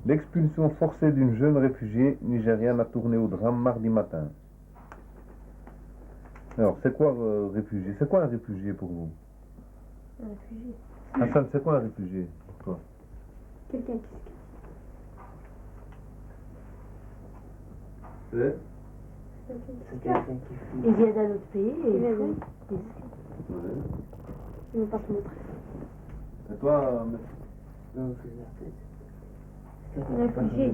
L'expulsion forcée d'une jeune réfugiée nigériane a tourné au drame mardi matin. Alors, c'est quoi réfugié? C'est quoi un réfugié pour vous? Un réfugié. Hassan, c'est quoi un réfugié pour toi? Quelqu'un qui C'est il vient d'un autre pays et il ne veut pas se montrer. Et toi, Un réfugié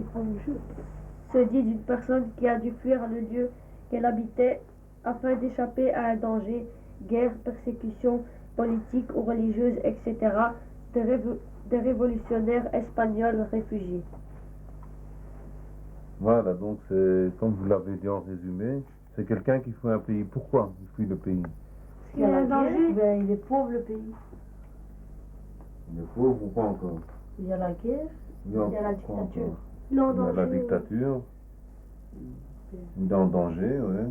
se dit d'une personne qui a dû fuir le lieu qu'elle habitait afin d'échapper à un danger, guerre, persécution politique ou religieuse, etc. Des révolutionnaires espagnols réfugiés. Voilà, donc c'est, comme vous l'avez dit en résumé, c'est quelqu'un qui fuit un pays. Pourquoi il fuit le pays? Il y a un danger. Ben, il est pauvre le pays. Il est pauvre ou pas encore? Il y a la guerre. Il y a la quoi dictature. encore? Il est en Il y a la danger. dictature. Il est en danger, ouais.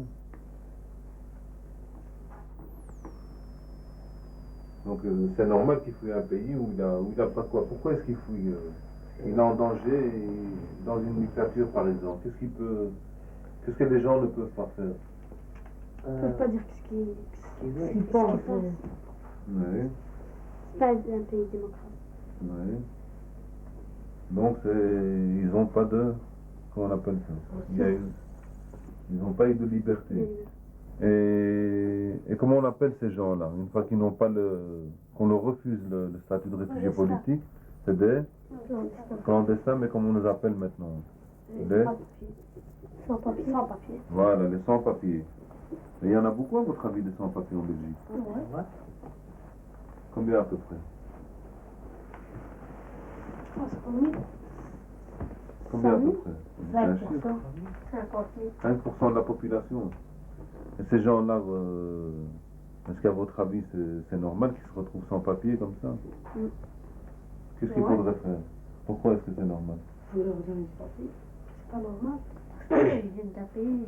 Donc c'est normal qu'il fuit un pays où il a pas quoi. Pourquoi est-ce qu'il fuit? Il est en danger et dans une dictature par exemple. Qu'est-ce que les gens ne peuvent pas faire? Ils ne peuvent pas dire ce qu'ils pensent. Oui, C'est pas un pays démocratique. oui. Donc ils n'ont pas de... Comment on appelle ça? Ils n'ont pas eu de liberté. Et comment on appelle ces gens-là? Une fois qu'ils n'ont pas qu'on leur refuse le statut de réfugié politique, c'est des clandestins, mais comme on les appelle maintenant? Les Sans-papiers. Sans-papiers. Voilà, les sans-papiers. Et il y en a beaucoup à votre avis de sans-papiers en Belgique? Ouais. Combien à peu près? 50 000. Combien à peu près? 5%. 50 000. 5% de la population. Et ces gens-là, est-ce qu'à votre avis, c'est normal qu'ils se retrouvent sans papier comme ça? Qu'est-ce qu'il faudrait faire? Pourquoi est-ce que c'est normal? Il faut leur donner des papiers. C'est pas normal. Ils viennent d'un pays,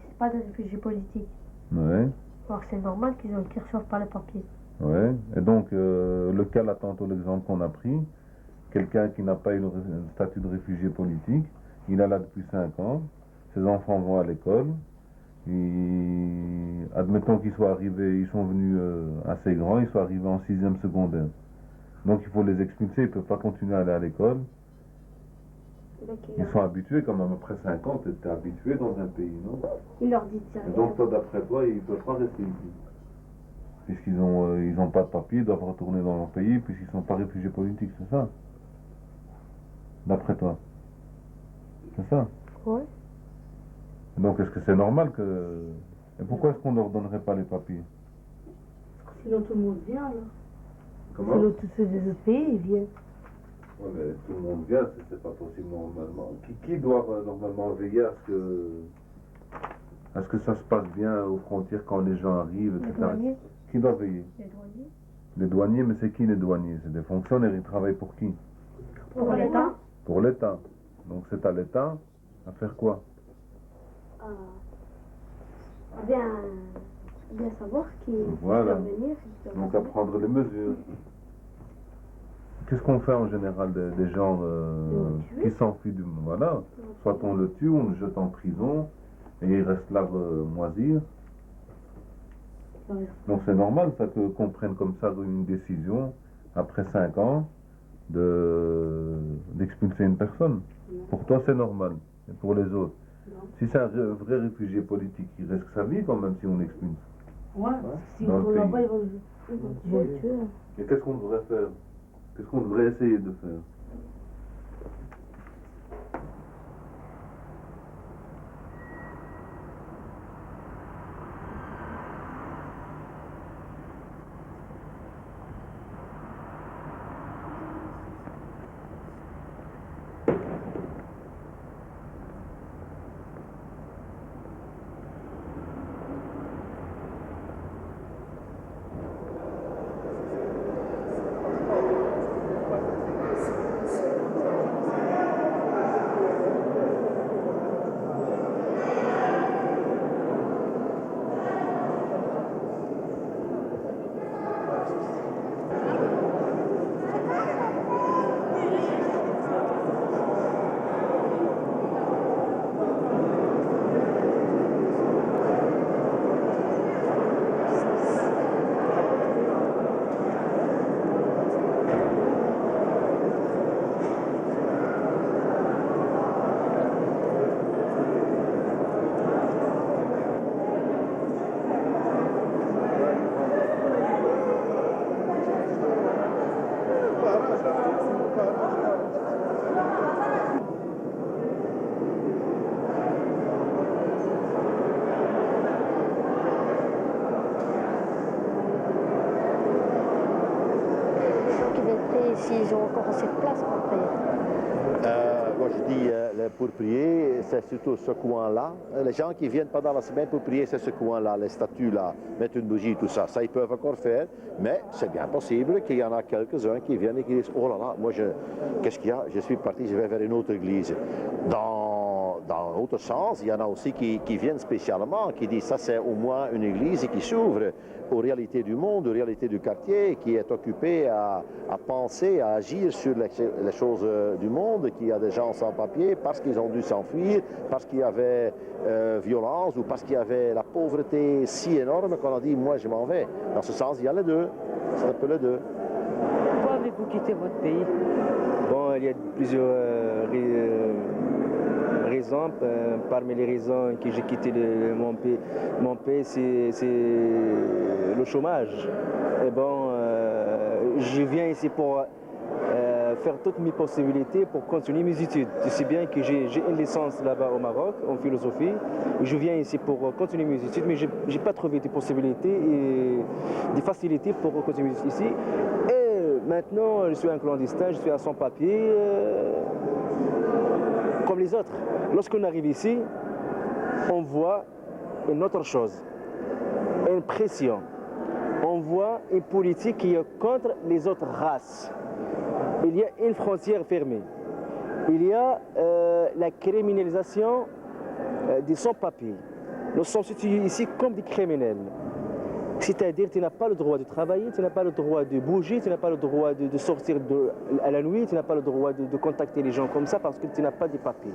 c'est pas des réfugiés politiques. Ouais. Alors c'est normal qu'ils ne reçoivent pas les papiers. Ouais. Et donc, le cas là, tantôt l'exemple qu'on a pris, quelqu'un qui n'a pas eu le statut de réfugié politique, il est là depuis 5 ans, ses enfants vont à l'école, admettons qu'ils soient arrivés, ils sont venus assez grands, ils sont arrivés en 6e secondaire. Donc il faut les expulser, ils ne peuvent pas continuer à aller à l'école. Ils sont habitués quand même, après 5 ans, tu es habitué dans un pays, non? Il leur dit de Et donc toi, d'après toi, ils ne peuvent pas rester ici. Puisqu'ils n'ont pas de papier, ils doivent retourner dans leur pays, puisqu'ils ne sont pas réfugiés politiques, c'est ça? D'après toi? C'est ça? Ouais. Donc est-ce que c'est normal que... Et pourquoi est-ce qu'on ne leur donnerait pas les papiers? Sinon tout le monde vient là. Comment? Sinon tous ceux des autres pays ils viennent. Ouais, mais tout le monde vient, c'est pas possible normalement. Qui doit normalement veiller à ce que ça se passe bien aux frontières quand les gens arrivent, etc. Les douaniers. Qui doit veiller? Les douaniers. Les douaniers, mais c'est qui les douaniers? C'est des fonctionnaires, ils travaillent pour qui? Pour l'État. Pour l'État. Donc c'est à l'État à faire quoi? Bien savoir qui Voilà. doit venir. Donc à prendre les mesures. Qu'est-ce qu'on fait en général des gens qui s'enfuient du monde? Voilà. Soit on le tue, on le jette en prison, et il reste là moisir. Donc c'est normal ça qu'on prenne comme ça une décision, après 5 ans, d'expulser une personne. Pour toi c'est normal, et pour les autres. Si c'est un vrai réfugié politique, il risque sa vie quand même si on l'expulse. Ouais, s'ils Dans le vont là-bas, pays. ils vont le tuer. Et qu'est-ce qu'on devrait faire? Qu'est-ce qu'on devrait essayer de faire? S'ils ont encore assez de place pour prier. Moi je dis pour prier, c'est surtout ce coin-là. Les gens qui viennent pendant la semaine pour prier, c'est ce coin-là, les statues là, mettre une bougie, tout ça. Ça, ils peuvent encore faire, mais c'est bien possible qu'il y en a quelques-uns qui viennent et qui disent « Oh là là, moi, qu'est-ce qu'il y a? Je suis parti, je vais vers une autre église. » Dans l'autre sens, il y en a aussi qui viennent spécialement, qui disent « Ça, c'est au moins une église qui s'ouvre aux réalités du monde, aux réalités du quartier, qui est occupée à penser, à agir sur les choses du monde, qu'il y a des gens sans papier parce qu'ils ont dû s'enfuir, parce qu'il y avait violence ou parce qu'il y avait la pauvreté si énorme qu'on a dit « Moi, je m'en vais. » Dans ce sens, il y a les deux. C'est un peu les deux. Pourquoi avez-vous quitté votre pays? Bon, il y a plusieurs raisons. Parmi les raisons que j'ai quitté mon pays, c'est le chômage. Et bon, je viens ici pour faire toutes mes possibilités pour continuer mes études. Tu sais bien que j'ai une licence là-bas au Maroc en philosophie. Je viens ici pour continuer mes études, mais je n'ai pas trouvé de possibilités et des facilités pour continuer ici. Et maintenant, je suis un clandestin, je suis à sans-papier, comme les autres. Lorsqu'on arrive ici, on voit une autre chose, une pression. On voit une politique qui est contre les autres races. Il y a une frontière fermée. Il y a la criminalisation des sans-papiers. Nous sommes situés ici comme des criminels. C'est-à-dire que tu n'as pas le droit de travailler, tu n'as pas le droit de bouger, tu n'as pas le droit de sortir à la nuit, tu n'as pas le droit de contacter les gens comme ça parce que tu n'as pas de papiers.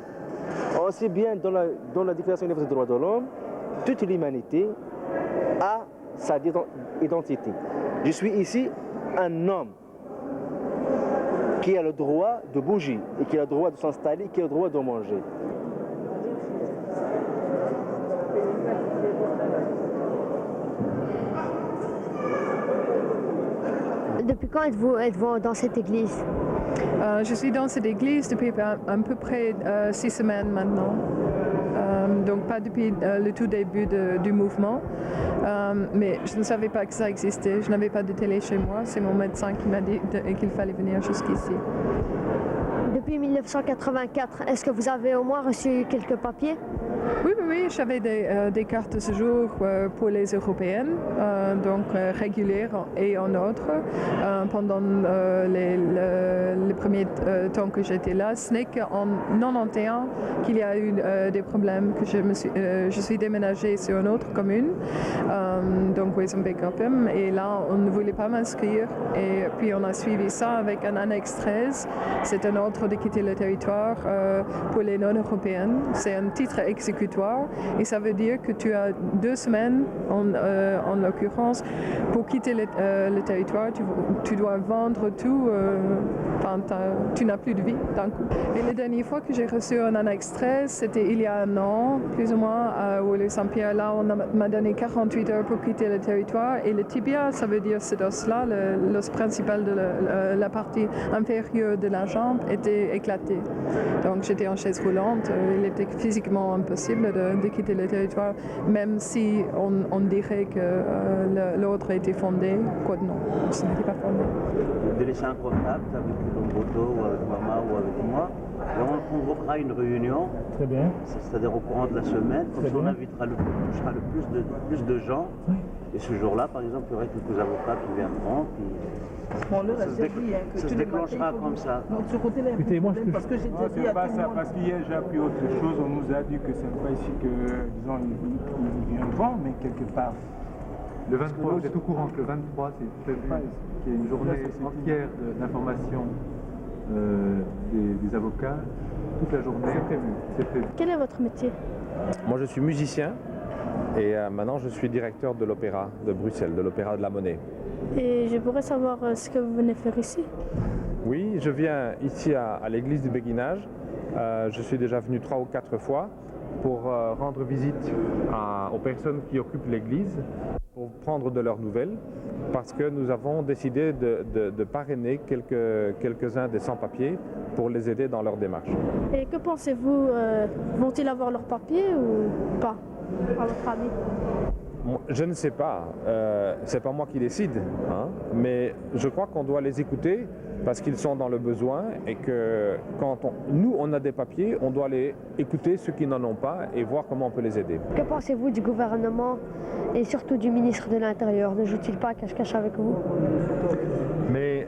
On sait bien dans la Déclaration universelle des droits de l'homme, toute l'humanité a sa identité. Je suis ici un homme qui a le droit de bouger, et qui a le droit de s'installer, qui a le droit de manger. Depuis quand êtes-vous dans cette église? Je suis dans cette église depuis à peu près 6 semaines maintenant. donc pas depuis le tout début du mouvement. Mais je ne savais pas que ça existait. Je n'avais pas de télé chez moi. C'est mon médecin qui m'a dit qu'il fallait venir jusqu'ici. Depuis 1984, est-ce que vous avez au moins reçu quelques papiers? Oui, j'avais des cartes de séjour pour les européennes, donc régulières et en autre, pendant les premiers temps que j'étais là. Ce n'est qu'en 91 qu'il y a eu des problèmes, que je suis déménagée sur une autre commune, donc Wezenbeek-Oppem, et là on ne voulait pas m'inscrire, et puis on a suivi ça avec un annexe 13, c'est un ordre de quitter le territoire pour les non-européennes, c'est un titre exécutoire et ça veut dire que tu as 2 semaines en l'occurrence pour quitter le territoire, tu dois vendre tout, tu n'as plus de vie d'un coup. Et la dernière fois que j'ai reçu un annexe 13, c'était il y a un an, plus ou moins, où le Saint-Pierre, là on m'a donné 48 heures pour quitter le territoire et le tibia, ça veut dire cet os-là, l'os principal de la partie inférieure de la jambe était éclaté. Donc j'étais en chaise roulante, il était physiquement impossible de quitter le territoire, même si on dirait que l'ordre a été fondé, quoi de non, ce n'était pas fondé. De laisser un contact avec Lomboto ou avec Mama ou avec moi, et on convoquera une réunion. Très bien. C'est-à-dire au courant de la semaine, comme ça on invitera touchera le plus de gens. Oui. Et ce jour-là, par exemple, il y aurait quelques avocats qui viendront. Ça se déclenchera comme ça. Écoutez, moi, parce que c'est pas ça, parce qu'hier j'ai appris autre chose. On nous a dit que c'est pas ici que, disons, ils viendront, mais quelque part. Le 23, vous êtes au courant que le 23, c'est prévu qu'il y ait une journée entière d'information des avocats. Toute la journée, c'est prévu. Quel est votre métier? Moi, je suis musicien et maintenant je suis directeur de l'Opéra de Bruxelles, de l'Opéra de la Monnaie. Et je pourrais savoir ce que vous venez faire ici? Oui, je viens ici à l'église du Béguinage. Je suis déjà venu 3 ou 4 fois pour rendre visite aux personnes qui occupent l'église, pour prendre de leurs nouvelles, parce que nous avons décidé de parrainer quelques-uns des sans-papiers pour les aider dans leur démarche. Et que pensez-vous, vont-ils avoir leurs papiers ou pas, à votre avis? Je ne sais pas, c'est pas moi qui décide, hein, mais je crois qu'on doit les écouter parce qu'ils sont dans le besoin et que quand nous on a des papiers, on doit aller écouter ceux qui n'en ont pas et voir comment on peut les aider. Que pensez-vous du gouvernement et surtout du ministre de l'Intérieur? Ne joue-t-il pas cache-cache avec vous? Mais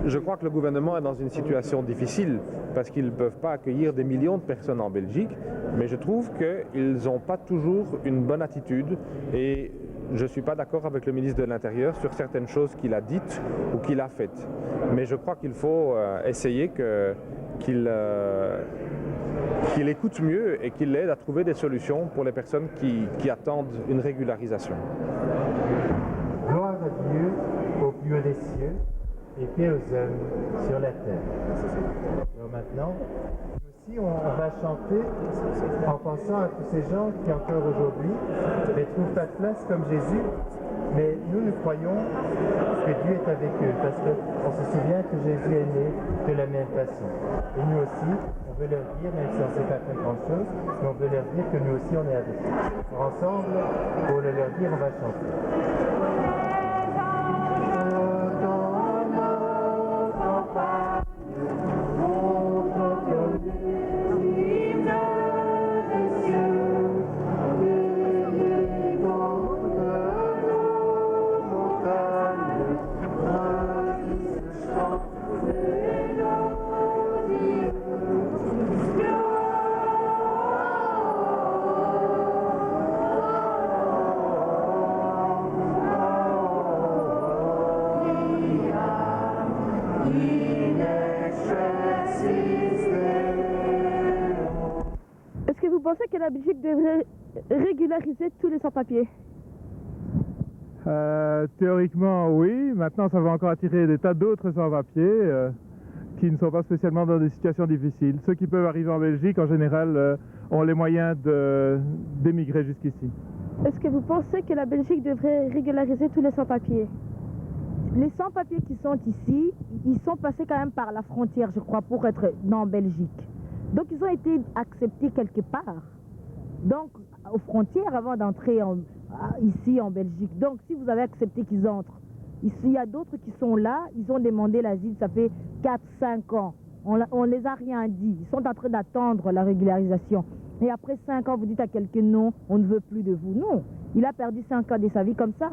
je crois que le gouvernement est dans une situation difficile parce qu'ils ne peuvent pas accueillir des millions de personnes en Belgique, mais je trouve qu'ils n'ont pas toujours une bonne attitude et je ne suis pas d'accord avec le ministre de l'Intérieur sur certaines choses qu'il a dites ou qu'il a faites. Mais je crois qu'il faut essayer qu'il écoute mieux et qu'il aide à trouver des solutions pour les personnes qui attendent une régularisation. Gloire à Dieu au plus haut des cieux et paix aux hommes sur la terre. Alors maintenant, aussi on va chanter en pensant à tous ces gens qui encore aujourd'hui ne trouvent pas de place comme Jésus, mais nous croyons que Dieu est avec eux parce qu'on se souvient que Jésus est né de la même façon. Et nous aussi, on veut leur dire, même si on ne sait pas faire grand-chose, mais on veut leur dire que nous aussi on est avec eux. Alors ensemble, pour le leur dire, on va chanter. Vous pensez que la Belgique devrait régulariser tous les sans-papiers? Théoriquement, oui. Maintenant, ça va encore attirer des tas d'autres sans-papiers qui ne sont pas spécialement dans des situations difficiles. Ceux qui peuvent arriver en Belgique, en général, ont les moyens d'émigrer jusqu'ici. Est-ce que vous pensez que la Belgique devrait régulariser tous les sans-papiers? Les sans-papiers qui sont ici, ils sont passés quand même par la frontière, je crois, pour être en Belgique. Donc ils ont été acceptés quelque part. Donc aux frontières avant d'entrer ici en Belgique. Donc si vous avez accepté qu'ils entrent, ici il y a d'autres qui sont là, ils ont demandé l'asile, ça fait 4-5 ans. On les a rien dit. Ils sont en train d'attendre la régularisation. Et après 5 ans, vous dites à quelqu'un non, on ne veut plus de vous. Non, il a perdu 5 ans de sa vie comme ça.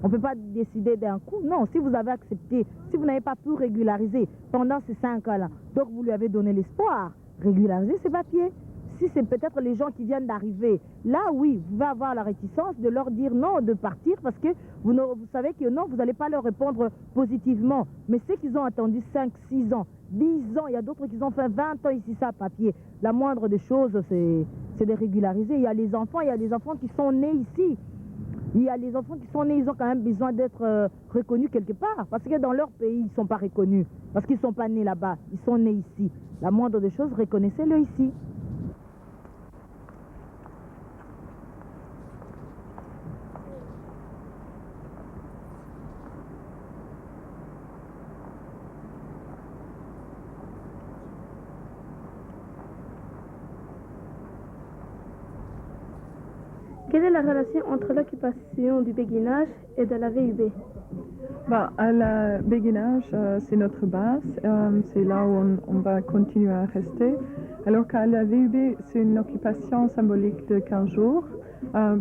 On ne peut pas décider d'un coup. Non, si vous avez accepté, si vous n'avez pas pu régulariser pendant ces 5 ans-là, donc vous lui avez donné l'espoir, régulariser ses papiers. Si c'est peut-être les gens qui viennent d'arriver, là oui, vous pouvez avoir la réticence de leur dire non, de partir, parce que vous savez que non, vous n'allez pas leur répondre positivement. Mais ceux qui ont attendu 5, 6 ans, 10 ans, il y a d'autres qui ont fait 20 ans ici ça, papier. La moindre des choses, c'est de régulariser. Il y a des enfants qui sont nés ici. Il y a les enfants qui sont nés, ils ont quand même besoin d'être reconnus quelque part. Parce que dans leur pays, ils ne sont pas reconnus. Parce qu'ils ne sont pas nés là-bas. Ils sont nés ici. La moindre des choses, reconnaissez-le ici. Quelle est la relation entre l'occupation du béguinage et de la VUB? À la béguinage, c'est notre base, c'est là où on va continuer à rester. Alors qu'à la VUB, c'est une occupation symbolique de 15 jours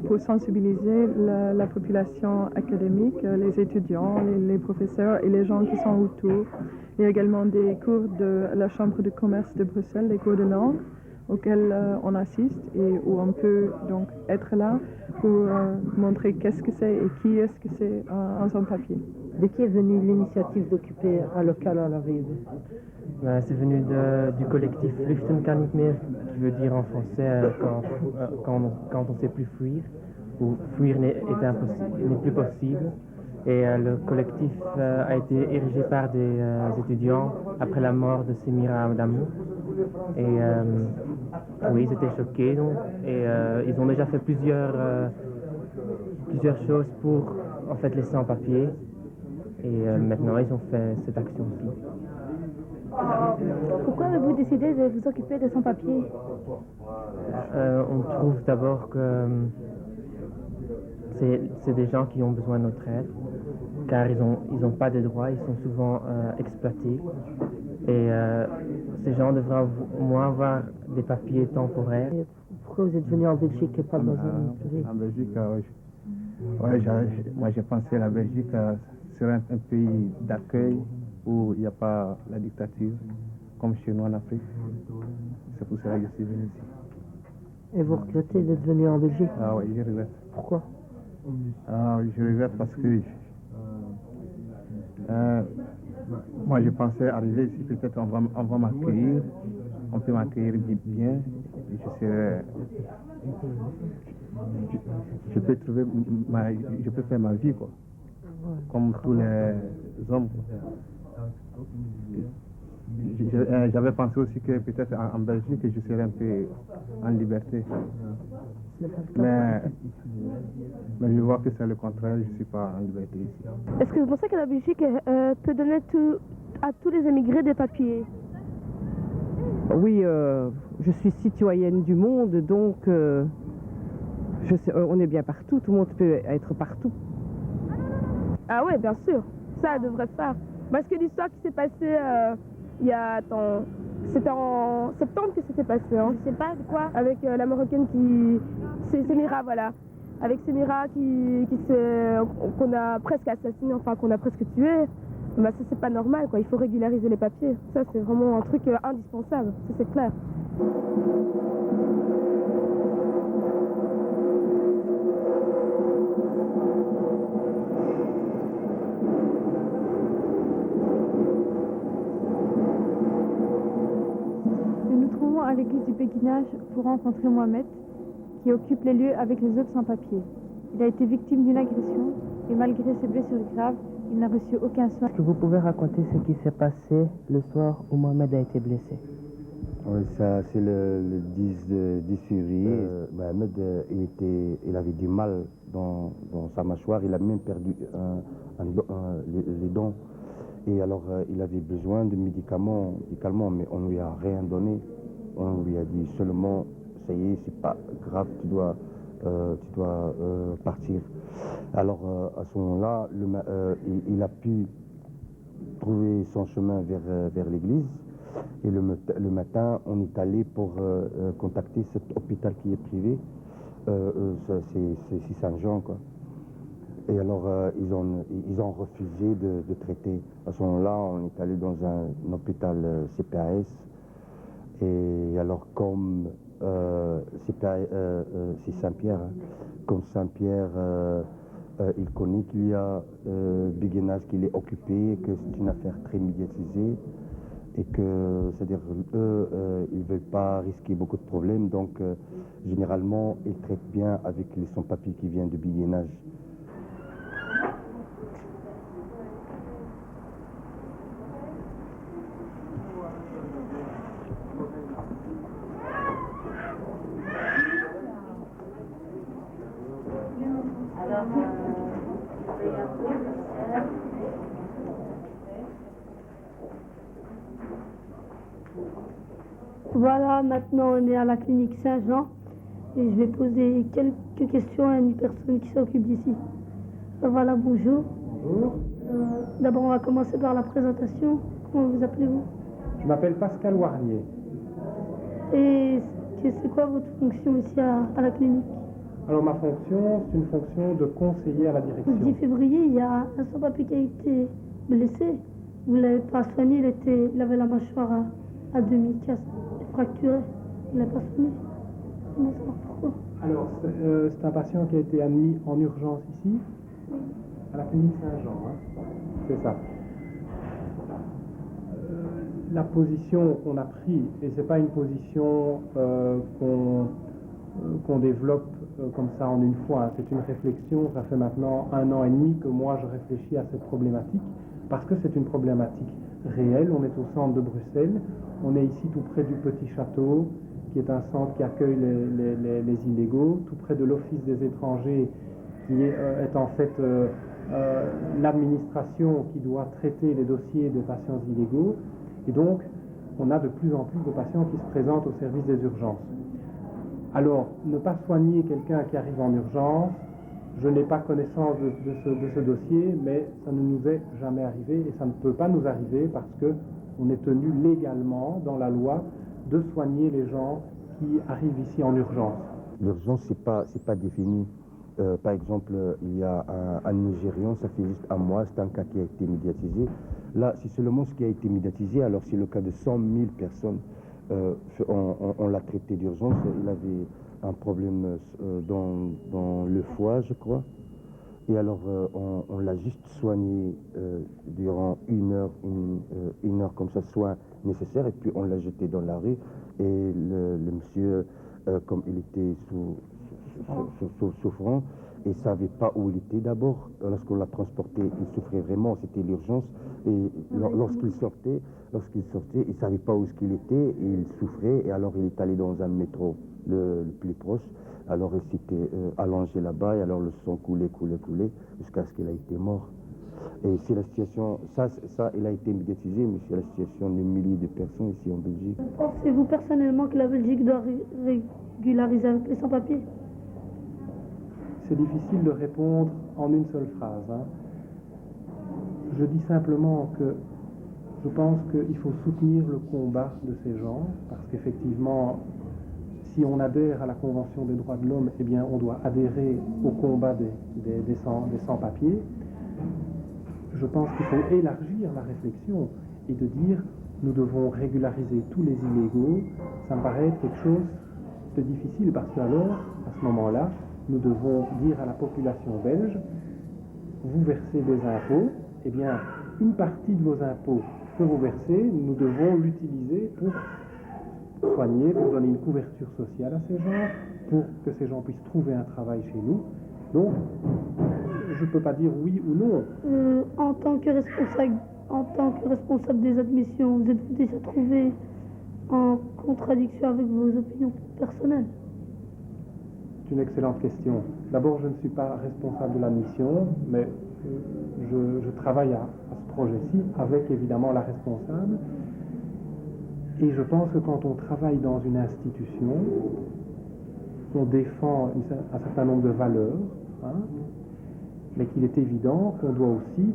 pour sensibiliser la population académique, les étudiants, les professeurs et les gens qui sont autour. Il y a également des cours de la Chambre de commerce de Bruxelles, des cours de langue, auxquels on assiste et où on peut donc être là pour montrer qu'est-ce que c'est et qui est-ce que c'est en sans-papier. De qui est venue l'initiative d'occuper un local à la VUB? C'est venu du collectif Vluchten kan niet meer, qui veut dire en français quand on ne sait plus fuir, ou fuir n'est plus possible. Et le collectif a été érigé par des étudiants après la mort de Semira Adamou. Et oui, ils étaient choqués. Donc, et ils ont déjà fait plusieurs choses pour en fait les sans-papiers. Et maintenant, ils ont fait cette action-ci. Pourquoi avez-vous décidé de vous occuper des sans-papiers? On trouve d'abord que c'est des gens qui ont besoin de notre aide, car ils ont pas de droits, ils sont souvent exploités. Et ces gens devraient au moins avoir des papiers temporaires. Et pourquoi vous êtes venu en Belgique et pas dans un pays? En Belgique, moi j'ai pensé la Belgique serait un pays d'accueil où il n'y a pas la dictature, comme chez nous en Afrique. C'est pour cela que je suis venu ici. Et vous regrettez d'être venu en Belgique? Ah oui, je regrette. Pourquoi? Je regrette parce que moi je pensais arriver ici, peut-être on va m'accueillir, on peut m'accueillir bien, et je peux faire ma vie, quoi, comme tous les hommes. J'avais pensé aussi que peut-être en Belgique je serais un peu en liberté. Mais je vois que c'est le contraire, je ne suis pas en liberté ici. Est-ce que vous pensez que la Belgique peut donner à tous les émigrés des papiers? Oui, je suis citoyenne du monde, donc on est bien partout, tout le monde peut être partout. Ah ouais, bien sûr, ça devrait faire. Parce que l'histoire qui s'est passée il y a... C'était en septembre que ça s'est passé, hein. Je sais pas, de quoi? Avec la Marocaine qui... C'est Semira, voilà. Avec Semira qu'on a presque assassiné, enfin qu'on a presque tué. Bah ça c'est pas normal, quoi. Il faut régulariser les papiers. Ça c'est vraiment un truc indispensable, ça c'est clair. Nous nous trouvons à l'église du Béguinage pour rencontrer Mohamed, qui occupe les lieux avec les autres sans-papiers. Il a été victime d'une agression et malgré ses blessures graves, il n'a reçu aucun soin. Est-ce que vous pouvez raconter ce qui s'est passé le soir où Mohamed a été blessé? Oui, ça c'est le 10 février. Mohamed, il avait du mal dans sa mâchoire, il a même perdu les dents. Et alors il avait besoin de médicaments, mais on ne lui a rien donné. on lui a dit seulement, ça y est, c'est pas grave, tu dois partir. Alors à ce moment-là, il a pu trouver son chemin vers l'église. Et le matin, on est allé pour contacter cet hôpital qui est privé. C'est Saint-Jean, quoi. Et alors, ils ont refusé de traiter. À ce moment-là, on est allé dans un hôpital CPAS. Et alors, comme c'est Saint-Pierre, hein, comme Saint-Pierre, il connaît qu'il y a Béguinage qui l'est occupé, que c'est une affaire très médiatisée. Et que, c'est-à-dire, eux, ils ne veulent pas risquer beaucoup de problèmes, donc généralement, ils traitent bien avec les sans-papiers qui viennent de Béguinage. Voilà, maintenant on est à la clinique Saint-Jean et je vais poser quelques questions à une personne qui s'occupe d'ici. Voilà, bonjour. Bonjour. D'abord, on va commencer par la présentation. Comment vous appelez-vous? Je m'appelle Pascal Warnier. Et c'est quoi votre fonction ici à la clinique? Alors ma fonction, c'est une fonction de conseiller à la direction. Le 10 février, il y a un sans-papier qui a été blessé. Vous ne l'avez pas soigné, il avait la mâchoire à demi fracturée. Vous ne l'avez pas soigné. Comment ça, pourquoi? Alors, c'est un patient qui a été admis en urgence ici, à la clinique Saint-Jean. Hein. C'est ça. La position qu'on a prise, et c'est pas une position qu'on développe comme ça en une fois, hein. C'est une réflexion, ça fait maintenant 1 an et demi que moi je réfléchis à cette problématique, parce que c'est une problématique réelle. On est au centre de Bruxelles, on est ici tout près du Petit Château, qui est un centre qui accueille les illégaux, tout près de l'Office des étrangers, qui est en fait l'administration qui doit traiter les dossiers des patients illégaux. Et donc, on a de plus en plus de patients qui se présentent au service des urgences. Alors, ne pas soigner quelqu'un qui arrive en urgence, je n'ai pas connaissance de ce dossier, mais ça ne nous est jamais arrivé et ça ne peut pas nous arriver parce qu'on est tenu légalement, dans la loi, de soigner les gens qui arrivent ici en urgence. L'urgence, c'est pas défini. Par exemple, il y a un Nigérian, ça fait juste 1 mois, c'est un cas qui a été médiatisé. Là, c'est seulement ce qui a été médiatisé, alors c'est le cas de 100 000 personnes. On l'a traité d'urgence, il avait un problème dans le foie, je crois. Et alors, on l'a juste soigné durant 1 heure, une heure comme ça, soin nécessaire, et puis on l'a jeté dans la rue. Et le monsieur, comme il était souffrant, et ne savait pas où il était d'abord. Lorsqu'on l'a transporté, il souffrait vraiment, c'était l'urgence. Et lorsqu'il sortait, il ne savait pas où il était, et il souffrait. Et alors il est allé dans un métro le plus proche. Alors il s'était allongé là-bas, et alors le sang coulait, jusqu'à ce qu'il a été mort. Et c'est la situation, ça il a été médiatisé, mais c'est la situation de milliers de personnes ici en Belgique. Pensez-vous personnellement que la Belgique doit régulariser avec les sans-papiers? C'est difficile de répondre en une seule phrase. Hein. Je dis simplement que je pense qu'il faut soutenir le combat de ces gens, parce qu'effectivement, si on adhère à la Convention des droits de l'homme, eh bien, on doit adhérer au combat des sans-papiers. Je pense qu'il faut élargir la réflexion et de dire nous devons régulariser tous les illégaux. Ça me paraît être quelque chose de difficile, parce qu'alors, à ce moment-là, nous devons dire à la population belge, vous versez des impôts, eh bien, une partie de vos impôts que vous versez, nous devons l'utiliser pour soigner, pour donner une couverture sociale à ces gens, pour que ces gens puissent trouver un travail chez nous. Donc, je ne peux pas dire oui ou non. En tant que responsable des admissions, vous êtes déjà trouvé en contradiction avec vos opinions personnelles? C'est une excellente question. D'abord, je ne suis pas responsable de l'admission, mais je travaille à ce projet-ci avec évidemment la responsable. Et je pense que quand on travaille dans une institution, on défend un certain nombre de valeurs, hein, mais qu'il est évident qu'on doit aussi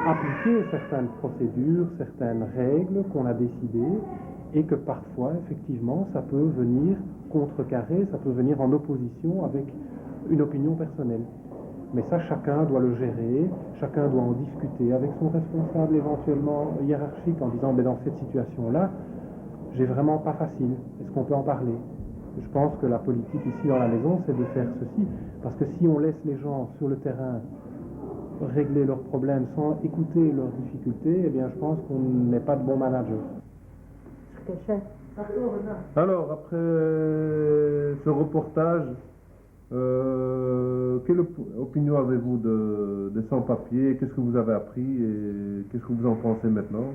appliquer certaines procédures, certaines règles qu'on a décidées, et que parfois, effectivement, ça peut venir contrecarrer, ça peut venir en opposition avec une opinion personnelle. Mais ça, chacun doit le gérer, chacun doit en discuter avec son responsable éventuellement hiérarchique en disant, mais dans cette situation-là, j'ai vraiment pas facile, est-ce qu'on peut en parler? Je pense que la politique ici dans la maison, c'est de faire ceci, parce que si on laisse les gens sur le terrain régler leurs problèmes sans écouter leurs difficultés, eh bien je pense qu'on n'est pas de bons managers. Alors, après ce reportage, quelle opinion avez-vous des sans-papiers? Qu'est-ce que vous avez appris et qu'est-ce que vous en pensez maintenant?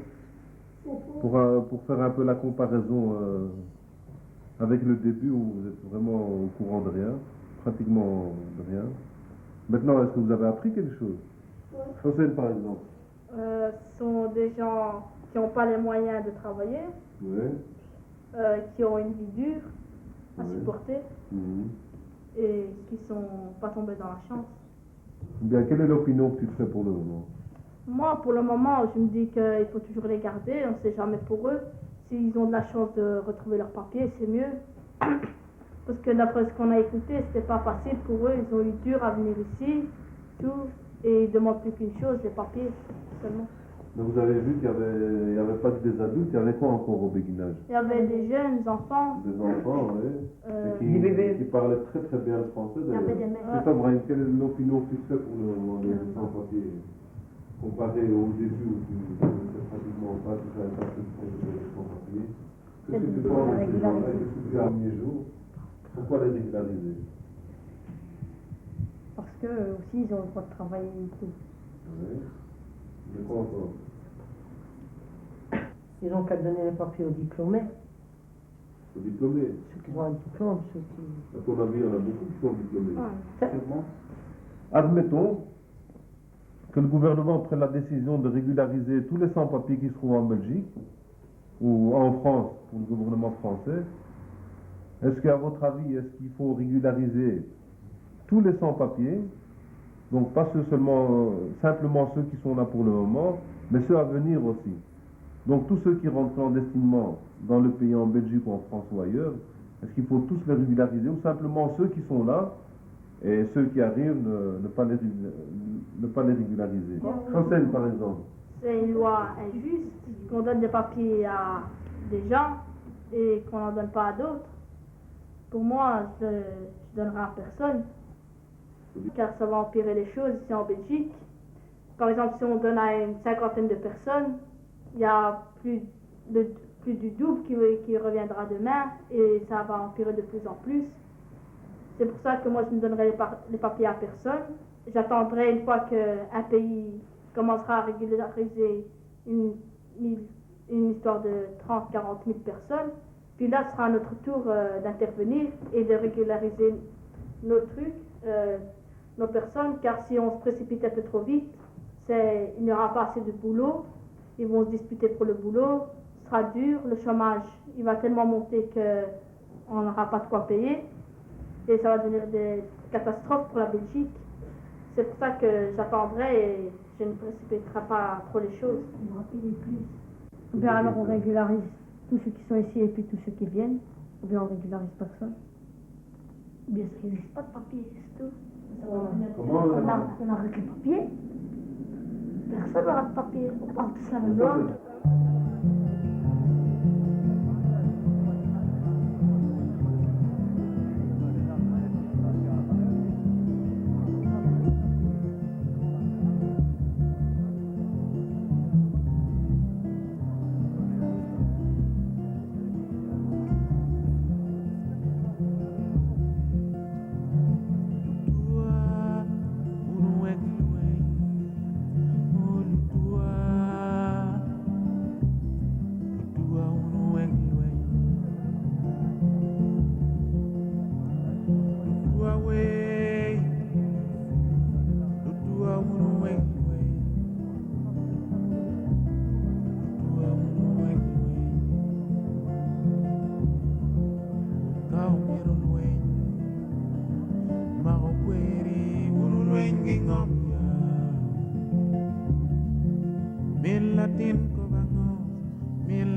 Pour faire un peu la comparaison avec le début où vous êtes vraiment au courant de rien, pratiquement de rien. Maintenant, est-ce que vous avez appris quelque chose? Josène, par exemple. Ce sont des gens qui n'ont pas les moyens de travailler, qui ont une vie dure à supporter et qui ne sont pas tombés dans la chance. Bien, quelle est l'opinion que tu te fais pour le moment? Moi, pour le moment, je me dis qu'il faut toujours les garder, on ne sait jamais pour eux. S'ils ont de la chance de retrouver leurs papiers, c'est mieux. Parce que d'après ce qu'on a écouté, c'était pas facile pour eux, ils ont eu dur à venir ici, tout, et ils demandent plus qu'une chose, les papiers, seulement. Mais vous avez vu qu'il n'y avait pas que des adultes, il y avait quoi encore au béguinage? Il y avait des jeunes, des enfants. Des enfants, oui. Qui parlaient très très bien le français. Il y avait des mères. C'est toi, Brian, quelle est l'opinion que tu fais pour le moment des sans-papiers? Comparé au début où tu ne sais pratiquement pas, tu savais pas ce que c'était les sans-papiers. Qu'est-ce que tu penses de ces gens-là? Qu'est-ce que tu as amené jour? Pourquoi les régulariser? Parce que aussi ils ont le droit de travailler et tout. Oui. Mais quoi encore? Ils n'ont qu'à donner les papiers aux diplômés. Aux diplômés? Ceux qui ont un diplôme, ceux qui... À ton avis, il y en a beaucoup qui sont diplômés. Sûrement. Admettons que le gouvernement prenne la décision de régulariser tous les sans-papiers qui se trouvent en Belgique ou en France, pour le gouvernement français. Est-ce qu'à votre avis, est-ce qu'il faut régulariser tous les sans-papiers, donc pas ceux simplement ceux qui sont là pour le moment, mais ceux à venir aussi? Donc tous ceux qui rentrent clandestinement dans le pays, en Belgique ou en France ou ailleurs, est-ce qu'il faut tous les régulariser ou simplement ceux qui sont là et ceux qui arrivent ne pas les régulariser? Josène, par exemple. C'est une loi injuste qu'on donne des papiers à des gens et qu'on n'en donne pas à d'autres. Pour moi, je ne donnerai à personne, car ça va empirer les choses ici en Belgique. Par exemple, si on donne à une cinquantaine de personnes, il y a plus du double qui reviendra demain et ça va empirer de plus en plus. C'est pour ça que moi je ne donnerai les papiers à personne. J'attendrai une fois qu'un pays commencera à régulariser une histoire de 30-40 000 personnes. Puis là, ce sera à notre tour d'intervenir et de régulariser nos trucs, nos personnes, car si on se précipite un peu trop vite, il n'y aura pas assez de boulot. Ils vont se disputer pour le boulot, ce sera dur, le chômage, il va tellement monter qu'on n'aura pas de quoi payer et ça va devenir des catastrophes pour la Belgique. C'est pour ça que j'attendrai et je ne précipiterai pas trop les choses. On va payer plus. Ou bien alors on régularise tous ceux qui sont ici et puis tous ceux qui viennent, ou bien on régularise personne. Ou bien ceux qui n'ont pas de papier, c'est tout. On arrête les papiers. Personne n'aura de papier, on parle de ça le monde.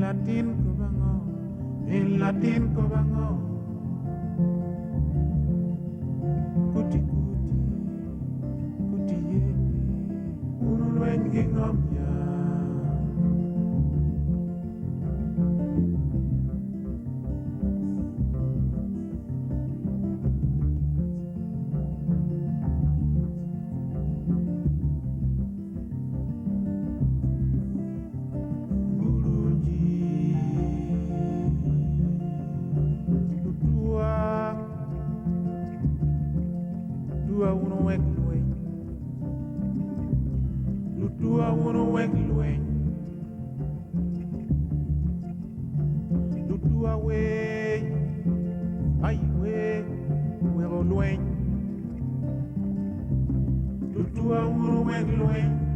Latin Cobango, in Latin Cobango. Kuti kuti, kuti ye, unulwen gingomya. Lutua uru weng lueng